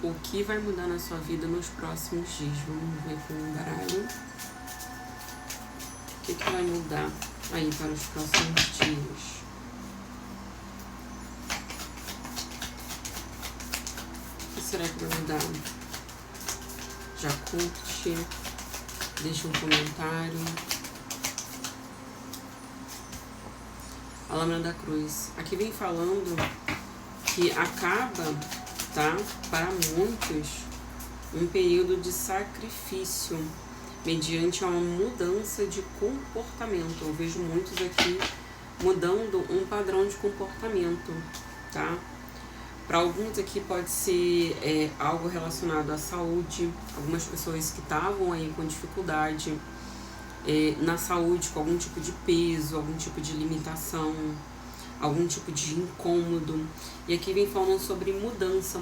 o que vai mudar na sua vida nos próximos dias. Vamos ver com o baralho. O que vai mudar aí para os próximos dias? O que será que vai mudar? Já curte, deixa um comentário. A Lâmina da Cruz. Aqui vem falando que acaba, tá? Para muitos, um período de sacrifício mediante uma mudança de comportamento. Eu vejo muitos aqui mudando um padrão de comportamento, tá? Para alguns aqui pode ser algo relacionado à saúde. Algumas pessoas que estavam aí com dificuldade na saúde, com algum tipo de peso, algum tipo de limitação, algum tipo de incômodo. E aqui vem falando sobre mudança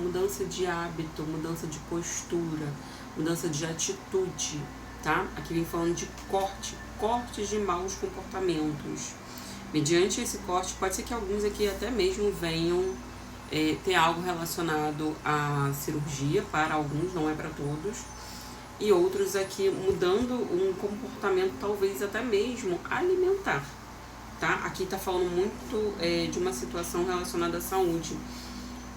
de hábito, mudança de postura, mudança de atitude, tá? Aqui vem falando de cortes de maus comportamentos. Mediante esse corte, pode ser que alguns aqui até mesmo venham ter algo relacionado à cirurgia, para alguns, não é para todos. E outros aqui mudando um comportamento, talvez até mesmo alimentar, tá? Aqui tá falando muito de uma situação relacionada à saúde.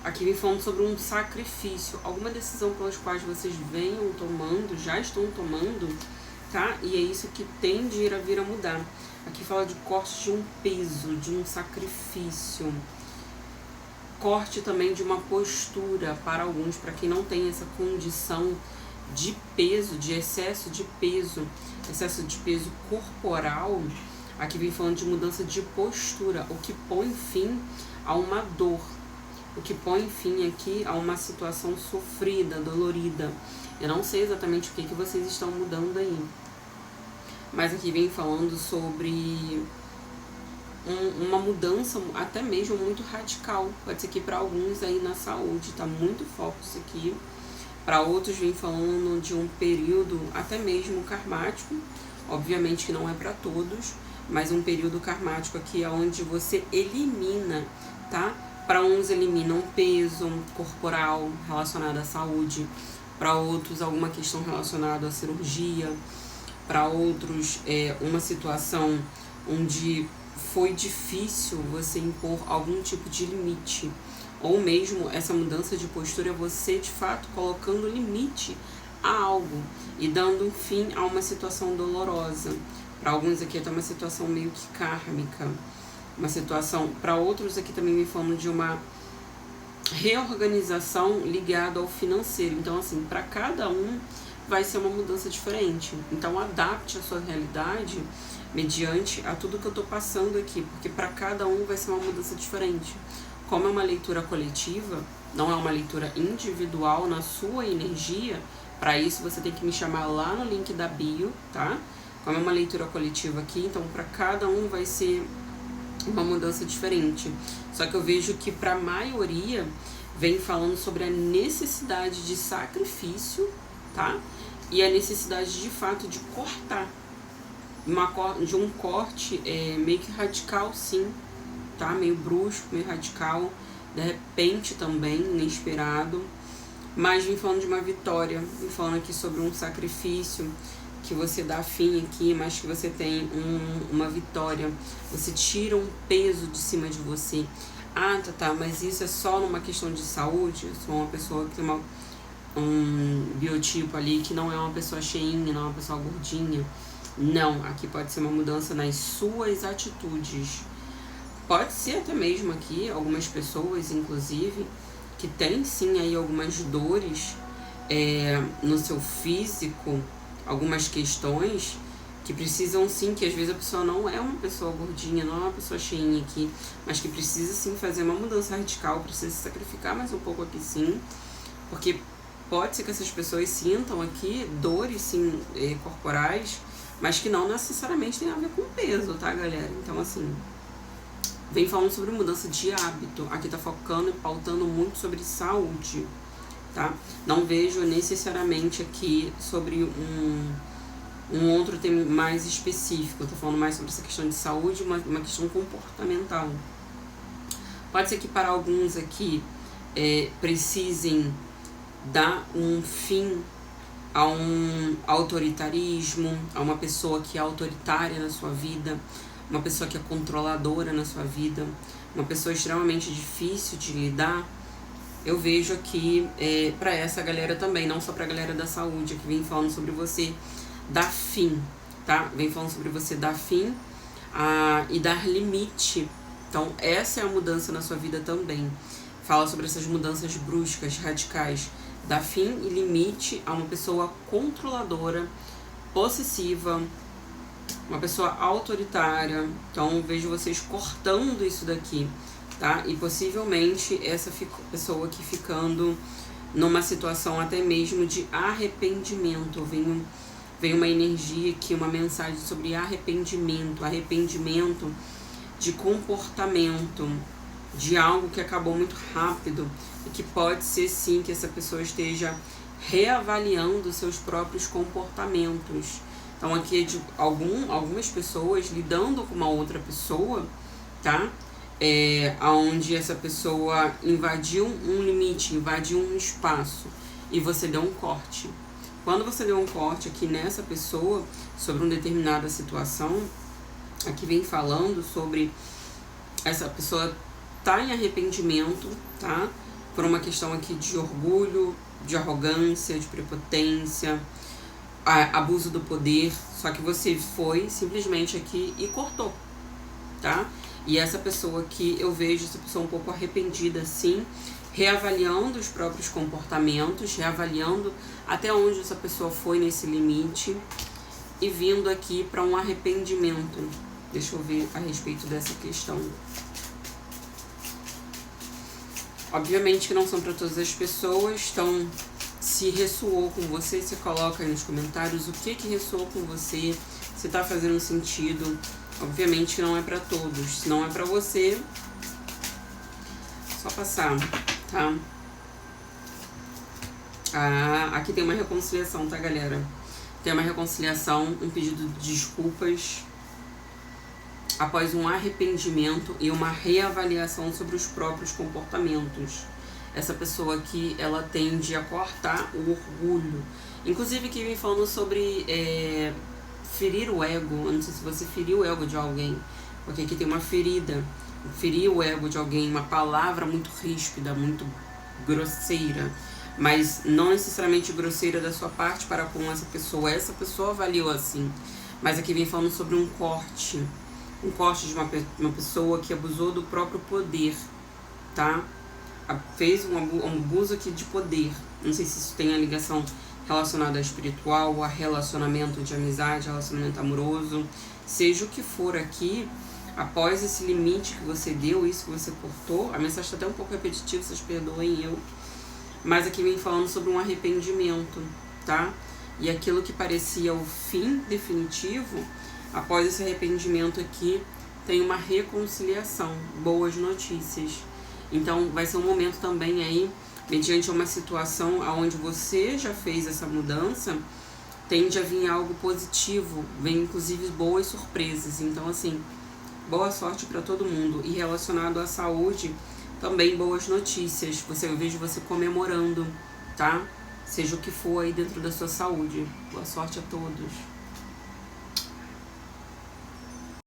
Aqui vem falando sobre um sacrifício, alguma decisão pelas quais vocês venham tomando, já estão tomando, tá? E é isso que tende a vir a mudar. Aqui fala de corte de um peso, de um sacrifício. Corte também de uma postura para alguns, para quem não tem essa condição de peso, de excesso de peso corporal. Aqui vem falando de mudança de postura, o que põe fim a uma dor, o que põe fim aqui a uma situação sofrida, dolorida. Eu não sei exatamente o que vocês estão mudando aí, mas aqui vem falando sobre uma mudança até mesmo muito radical. Pode ser que para alguns aí na saúde tá muito foco isso aqui. Para outros vem falando de um período até mesmo karmático. Obviamente que não é para todos, mas um período karmático aqui é onde você elimina, tá? Para uns eliminam peso corporal relacionado à saúde, para outros alguma questão relacionada à cirurgia, para outros uma situação onde foi difícil você impor algum tipo de limite, ou mesmo essa mudança de postura é você de fato colocando limite a algo e dando fim a uma situação dolorosa. Para alguns aqui é até uma situação meio que kármica, uma situação. Para outros aqui também me falando de uma reorganização ligada ao financeiro. Então assim, para cada um vai ser uma mudança diferente. Então adapte a sua realidade mediante a tudo que eu estou passando aqui, porque para cada um vai ser uma mudança diferente. Como é uma leitura coletiva, não é uma leitura individual na sua energia, para isso você tem que me chamar lá no link da bio, tá? Como é uma leitura coletiva aqui, então para cada um vai ser uma mudança diferente. Só que eu vejo que para a maioria vem falando sobre a necessidade de sacrifício, tá? E a necessidade de fato de cortar. De um corte meio que radical, sim, tá? Meio brusco, meio radical, de repente também, inesperado. Mas vem falando de uma vitória, vem falando aqui sobre um sacrifício que você dá fim aqui, mas que você tem uma vitória. Você tira um peso de cima de você. Ah, tá, mas isso é só numa questão de saúde? Eu sou uma pessoa que tem um biotipo ali que não é uma pessoa cheinha, não é uma pessoa gordinha. Não, aqui pode ser uma mudança nas suas atitudes. Pode ser até mesmo aqui, algumas pessoas, inclusive, que têm sim aí algumas dores no seu físico, algumas questões que precisam sim, que às vezes a pessoa não é uma pessoa gordinha, não é uma pessoa cheinha aqui, mas que precisa sim fazer uma mudança radical, precisa se sacrificar mais um pouco aqui sim, porque pode ser que essas pessoas sintam aqui dores sim corporais, mas que não necessariamente tem a ver com peso, tá, galera? Então, assim, vem falando sobre mudança de hábito. Aqui tá focando e pautando muito sobre saúde, tá? Não vejo necessariamente aqui sobre um outro tema mais específico. Eu tô falando mais sobre essa questão de saúde, uma questão comportamental. Pode ser que para alguns aqui precisem dar um fim a um autoritarismo, a uma pessoa que é autoritária na sua vida, uma pessoa que é controladora na sua vida, uma pessoa extremamente difícil de lidar. Eu vejo aqui para essa galera também, não só para a galera da saúde, que vem falando sobre você dar fim, tá? Vem falando sobre você dar fim e dar limite. Então essa é a mudança na sua vida também. Fala sobre essas mudanças bruscas, radicais. Dar fim e limite a uma pessoa controladora, possessiva, uma pessoa autoritária. Então vejo vocês cortando isso daqui, tá? E possivelmente essa pessoa aqui ficando numa situação até mesmo de arrependimento. Vem uma energia aqui, uma mensagem sobre arrependimento de comportamento, de algo que acabou muito rápido e que pode ser sim que essa pessoa esteja reavaliando seus próprios comportamentos. Então aqui é de algumas pessoas lidando com uma outra pessoa, tá? Onde essa pessoa invadiu um limite, invadiu um espaço e você deu um corte. Quando você deu um corte aqui nessa pessoa sobre uma determinada situação, aqui vem falando sobre essa pessoa tá em arrependimento, tá? Por uma questão aqui de orgulho, de arrogância, de prepotência, abuso do poder, só que você foi simplesmente aqui e cortou, tá? E essa pessoa aqui, eu vejo essa pessoa um pouco arrependida, sim, reavaliando os próprios comportamentos, reavaliando até onde essa pessoa foi nesse limite e vindo aqui para um arrependimento. Deixa eu ver a respeito dessa questão. Obviamente que não são para todas as pessoas, então se ressoou com você, você coloca aí nos comentários o que ressoou com você, se tá fazendo sentido. Obviamente que não é para todos, se não é para você, só passar, tá? Aqui tem uma reconciliação, tá, galera? Tem uma reconciliação, um pedido de desculpas após um arrependimento e uma reavaliação sobre os próprios comportamentos. Essa pessoa aqui, ela tende a cortar o orgulho. Inclusive aqui vem falando sobre ferir o ego. Eu não sei se você feriu o ego de alguém, porque aqui tem uma ferida. Ferir o ego de alguém, uma palavra muito ríspida, muito grosseira, mas não necessariamente grosseira da sua parte para com essa pessoa. Essa pessoa avaliou assim. Mas aqui vem falando sobre um corte de uma pessoa que abusou do próprio poder, tá? Fez um abuso aqui de poder. Não sei se isso tem a ligação relacionada a espiritual, a relacionamento de amizade, relacionamento amoroso, seja o que for aqui. Após esse limite que você deu, isso que você cortou, a mensagem está até um pouco repetitiva, vocês perdoem eu, mas aqui vem falando sobre um arrependimento, tá? E aquilo que parecia o fim definitivo, após esse arrependimento aqui, tem uma reconciliação, boas notícias. Então vai ser um momento também aí, mediante uma situação onde você já fez essa mudança, tende a vir algo positivo, vem inclusive boas surpresas. Então assim, boa sorte para todo mundo. E relacionado à saúde, também boas notícias. Eu vejo você comemorando, tá? Seja o que for aí dentro da sua saúde. Boa sorte a todos.